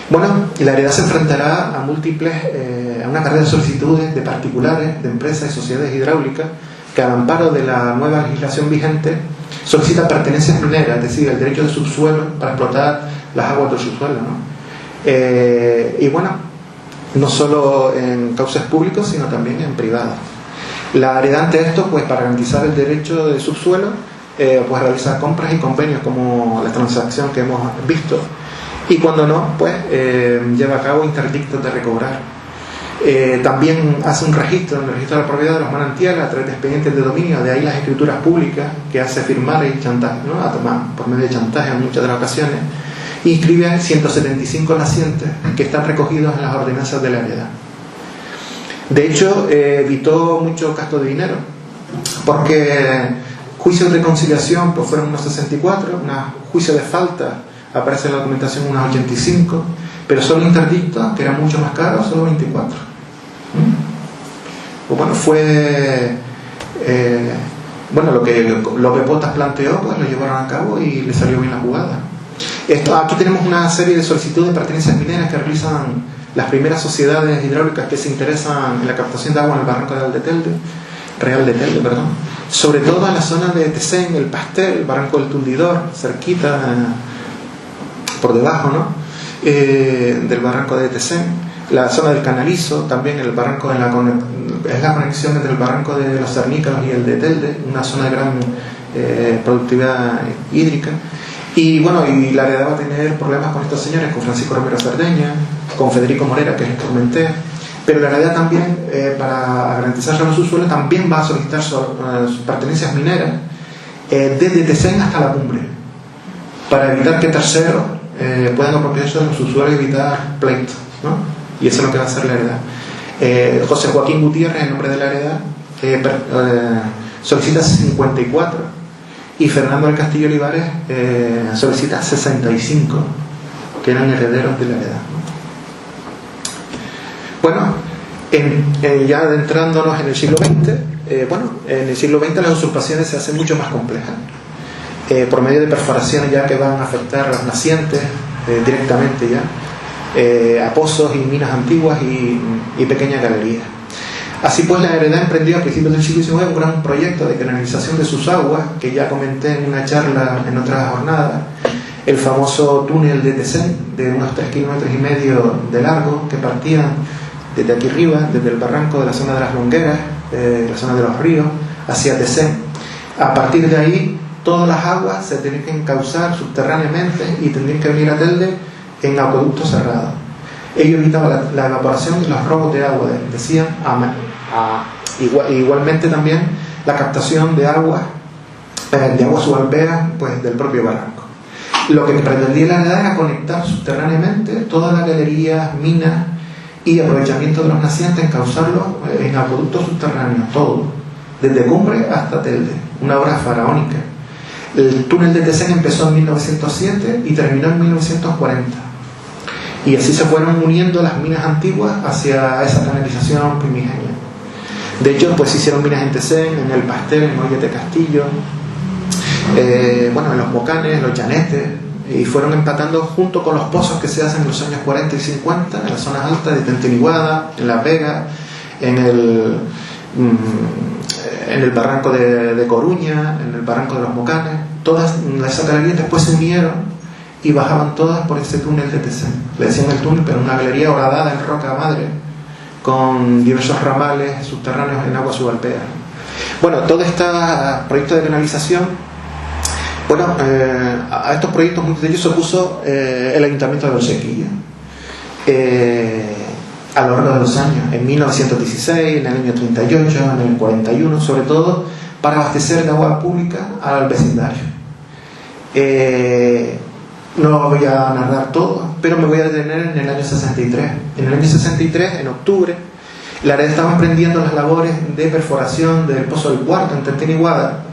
Bueno, y la heredad se enfrentará a a una carrera de solicitudes de particulares, de empresas y sociedades hidráulicas que, al amparo de la nueva legislación vigente, solicitan pertenencias mineras, es decir, el derecho de subsuelo para explotar las aguas del subsuelo, ¿no? Y bueno, no solo en cauces públicos, sino también en privados. La heredad ante esto, pues para garantizar el derecho de subsuelo, pues realiza compras y convenios como la transacción que hemos visto, y cuando no, pues lleva a cabo interdictos de recobrar. También hace un registro en el registro de la propiedad de los manantiales a través de expedientes de dominio, de ahí las escrituras públicas que hace firmar y chantaje, ¿no? A tomar por medio de chantaje en muchas de las ocasiones, y inscribe 175 nacientes que están recogidos en las ordenanzas de la heredad. De hecho, evitó mucho gasto de dinero, porque juicios de conciliación pues fueron unos 64, juicios de falta aparece en la documentación unos 85, pero solo interdictos, que eran mucho más caros, solo 24. Pues bueno, fue lo que Potas planteó, pues lo llevaron a cabo y le salió bien la jugada. Aquí tenemos una serie de solicitudes de pertenencias mineras que realizan las primeras sociedades hidráulicas que se interesan en la captación de agua en el barranco Real de Telde, sobre todo en la zona de Tesén, el Pastel, el barranco del Tundidor, cerquita, por debajo, ¿no? Del barranco de Tesén, la zona del Canalizo, también el barranco es la conexión entre el barranco de los Cernícalos y el de Telde, una zona de gran productividad hídrica. Y bueno, y la heredad va a tener problemas con estos señores, con Francisco Romero Cerdeña, con Federico Morera, que es el que comenté, pero la heredad también, para garantizar los subsuelos, también va a solicitar sus pertenencias mineras desde Tesén hasta la cumbre, para evitar que terceros puedan apropiarse de los subsuelos y evitar pleitos, ¿no? Y eso es lo que va a hacer la heredad. José Joaquín Gutiérrez, en nombre de la heredad, solicita 54, y Fernando del Castillo Olivares solicita 65, que eran herederos de la heredad. Bueno, ya adentrándonos en el siglo XX, en el siglo XX las usurpaciones se hacen mucho más complejas, por medio de perforaciones ya que van a afectar a los nacientes directamente ya, a pozos y minas antiguas y pequeñas galerías. Así pues, la heredad emprendió a principios del siglo XIX un gran proyecto de canalización de sus aguas, que ya comenté en una charla en otra jornada, el famoso túnel de Tesén, de unos 3,5 kilómetros de largo, que partían desde aquí arriba, desde el barranco de la zona de las Longueras, la zona de los ríos, hacia Tesén. A partir de ahí, todas las aguas se tenían que encauzar subterráneamente y tendrían que venir a Telde en acueductos cerrados. Ello evitaba la evaporación y los robos de agua, decían, igualmente también la captación de agua subalpea, pues, del propio barranco. Lo que pretendía la heredad era conectar subterráneamente todas las galerías, minas y aprovechamiento de los nacientes, encauzarlos en acueductos subterráneos, todo, desde Cumbre hasta Telde, una obra faraónica. El túnel de Tesén empezó en 1907 y terminó en 1940. Y así se fueron uniendo las minas antiguas hacia esa canalización primigenia. De hecho, pues se hicieron minas en Tesén, en el Pastel, en Ollete Castillo, en los Bocanes, los Llanetes, y fueron empatando junto con los pozos que se hacen en los años 40 y 50 en las zonas altas de Tenteniguada, en La Vega, en el barranco de Coruña, en el barranco de los Bocanes. Todas esas galerías después se unieron y bajaban todas por ese túnel de Tesén. Le decían el túnel, pero una galería horadada en roca madre, con diversos ramales subterráneos en agua subalpea. Bueno, todo este proyecto de canalización, a estos proyectos, muchos de ellos se opuso el Ayuntamiento de Valsequilla a lo largo de los años, en 1916, en el año 38, en el 41, sobre todo para abastecer de agua pública al vecindario. No lo voy a narrar todo, pero me voy a detener en el año 63. En el año 63, en octubre, la Areda estaba emprendiendo las labores de perforación del Pozo del Cuarto en Tenteniguada,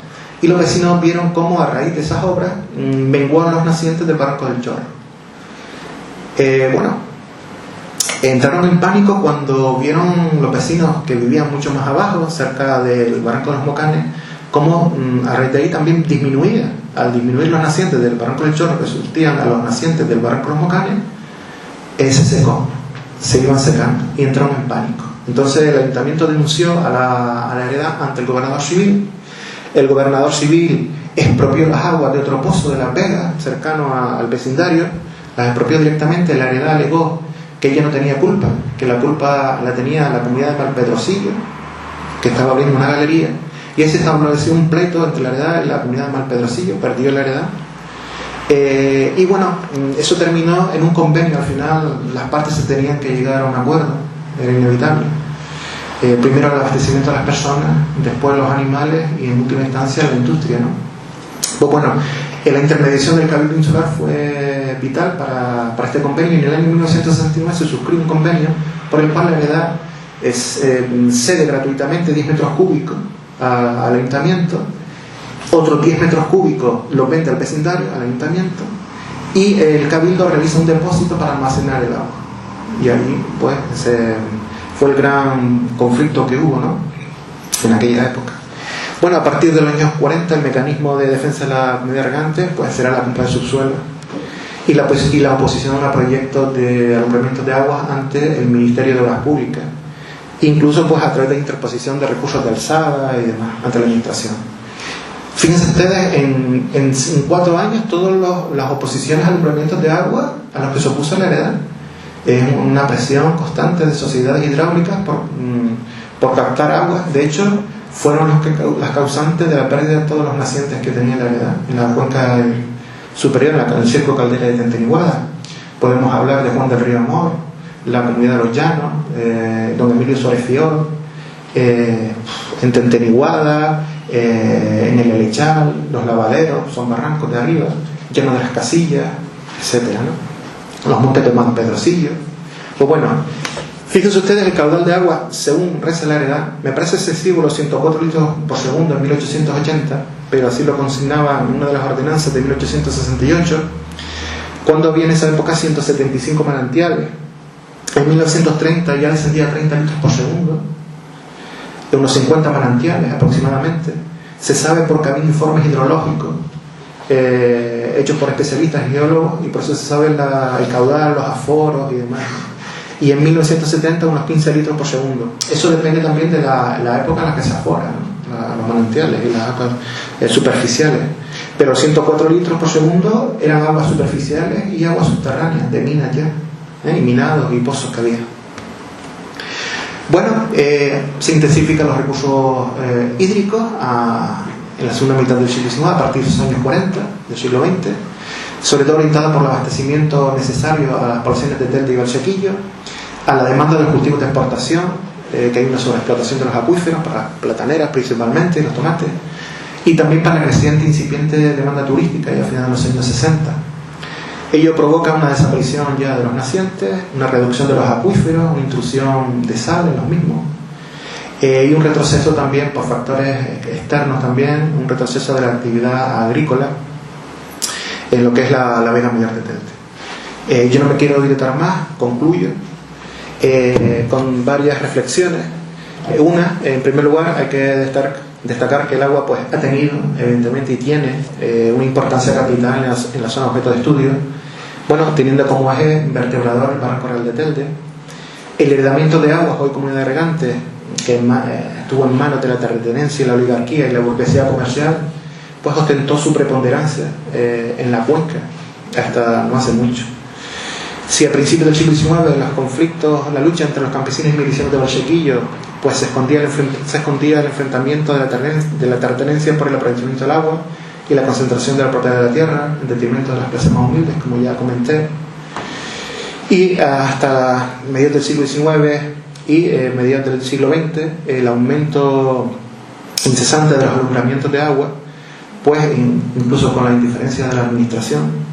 y los vecinos vieron cómo a raíz de esas obras menguaron los nacientes del Barranco del Chorro. Entraron en pánico cuando vieron los vecinos que vivían mucho más abajo, cerca del Barranco de los Mocanes, cómo a raíz de ahí también disminuía. Al disminuir los nacientes del Barranco del Chorro, que surtían a los nacientes del Barranco de los Mocanes, se secó, se iban secando y entraron en pánico. Entonces el ayuntamiento denunció a la Areda ante el gobernador civil. El gobernador civil expropió las aguas de otro pozo de La Vega, cercano al vecindario, las expropió directamente. La Areda alegó que ella no tenía culpa, que la culpa la tenía la comunidad de Malpedrosillo, que estaba abriendo una galería, y ahí se estableció un pleito entre la Areda y la comunidad de Malpedrosillo. Perdió la Areda, y bueno, eso terminó en un convenio. Al final las partes se tenían que llegar a un acuerdo, era inevitable. Primero el abastecimiento de las personas, después los animales y en última instancia la industria, ¿no? Pues bueno, la intermediación del Cabildo Insular fue vital para este convenio, y en el año 1969 se suscribe un convenio por el cual la Areda cede gratuitamente 10 metros cúbicos al ayuntamiento, otros 10 metros cúbicos los vende al vecindario, al ayuntamiento, y el Cabildo realiza un depósito para almacenar el agua. Y ahí pues fue el gran conflicto que hubo, ¿no?, en aquella época. Bueno, a partir de los años 40 el mecanismo de defensa de la comunidad regante pues será la compra de subsuelo y la oposición a proyectos de alumbramiento de aguas ante el Ministerio de Obras Públicas, incluso pues a través de interposición de recursos de alzada y demás ante la administración. Fíjense ustedes, en 4 años todas las oposiciones a alumbramientos de agua a los que se opuso la Areda, una presión constante de sociedades hidráulicas por captar agua. De hecho, fueron las causantes de la pérdida de todos los nacientes que tenía la Areda en la cuenca superior, en el Circo Caldera de Tenteniguada. Podemos hablar de Juan del Río Amor, la comunidad de los Llanos, don Emilio Suárez Fior, en Tenteniguada, en el Elechal, los Lavaderos, son barrancos de arriba, llenos de las casillas, etcétera, ¿no? Los montes de Pedrosillo. Pues bueno, fíjense ustedes el caudal de agua, según reza la Areda, me parece excesivo los 104 litros por segundo en 1880, pero así lo consignaba en una de las ordenanzas de 1868, cuando había en esa época 175 manantiales. En 1930 ya descendía a 30 litros por segundo, de unos 50 manantiales aproximadamente. Se sabe porque había informes hidrológicos hechos por especialistas geólogos, y por eso se sabe el caudal, los aforos y demás. Y en 1970 unos 15 litros por segundo. Eso depende también de la época en la que se afora, ¿no?, los manantiales y las aguas superficiales. Pero 104 litros por segundo eran aguas superficiales y aguas subterráneas, de minas ya, y minados y pozos que había. Bueno, se intensifican los recursos hídricos en la segunda mitad del siglo XIX, a partir de los años 40 del siglo XX, sobre todo orientada por el abastecimiento necesario a las poblaciones de Telde y Valsequillo, a la demanda de los cultivos de exportación, que hay una sobreexplotación de los acuíferos, para las plataneras principalmente, y los tomates, y también para la creciente incipiente demanda turística ya a finales de los años 60. Ello provoca una desaparición ya de los nacientes, una reducción de los acuíferos, una intrusión de sal en los mismos, y un retroceso también por factores externos también, un retroceso de la actividad agrícola en lo que es la Vega Mayor de Telde. Yo no me quiero dilatar más, concluyo con varias reflexiones. Una, en primer lugar, hay que destacar que el agua pues ha tenido, evidentemente, y tiene una importancia capital en la zona objeto de estudio, bueno, teniendo como eje vertebrador el Barranco Real de Telde. El heredamiento de aguas, hoy comunidad de regantes, que estuvo en manos de la terratenencia y la oligarquía y la burguesía comercial, pues ostentó su preponderancia en la cuenca hasta no hace mucho. Si a principios del siglo XIX los conflictos, la lucha entre los campesinos y milicianos de Valsequillo, pues se escondía el enfrentamiento de la terratenencia por el aprovechamiento del agua y la concentración de la propiedad de la tierra en detrimento de las clases más humildes, como ya comenté. Y hasta mediados del siglo XIX y mediados del siglo XX, el aumento incesante de los alumbramientos de agua, pues incluso con la indiferencia de la administración,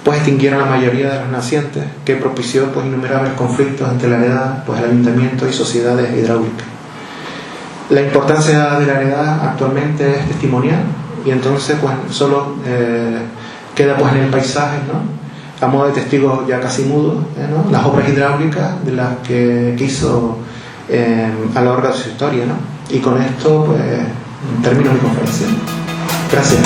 pues extinguieron la mayoría de los nacientes, que propició pues innumerables conflictos entre la heredad, pues el ayuntamiento y sociedades hidráulicas. La importancia de la heredad actualmente es testimonial, y entonces pues solo queda pues en el paisaje, ¿no?, a modo de testigos ya casi mudos, ¿no?, las obras hidráulicas de las que hizo a lo largo de su historia, ¿no? Y con esto pues termino mi conferencia. Gracias.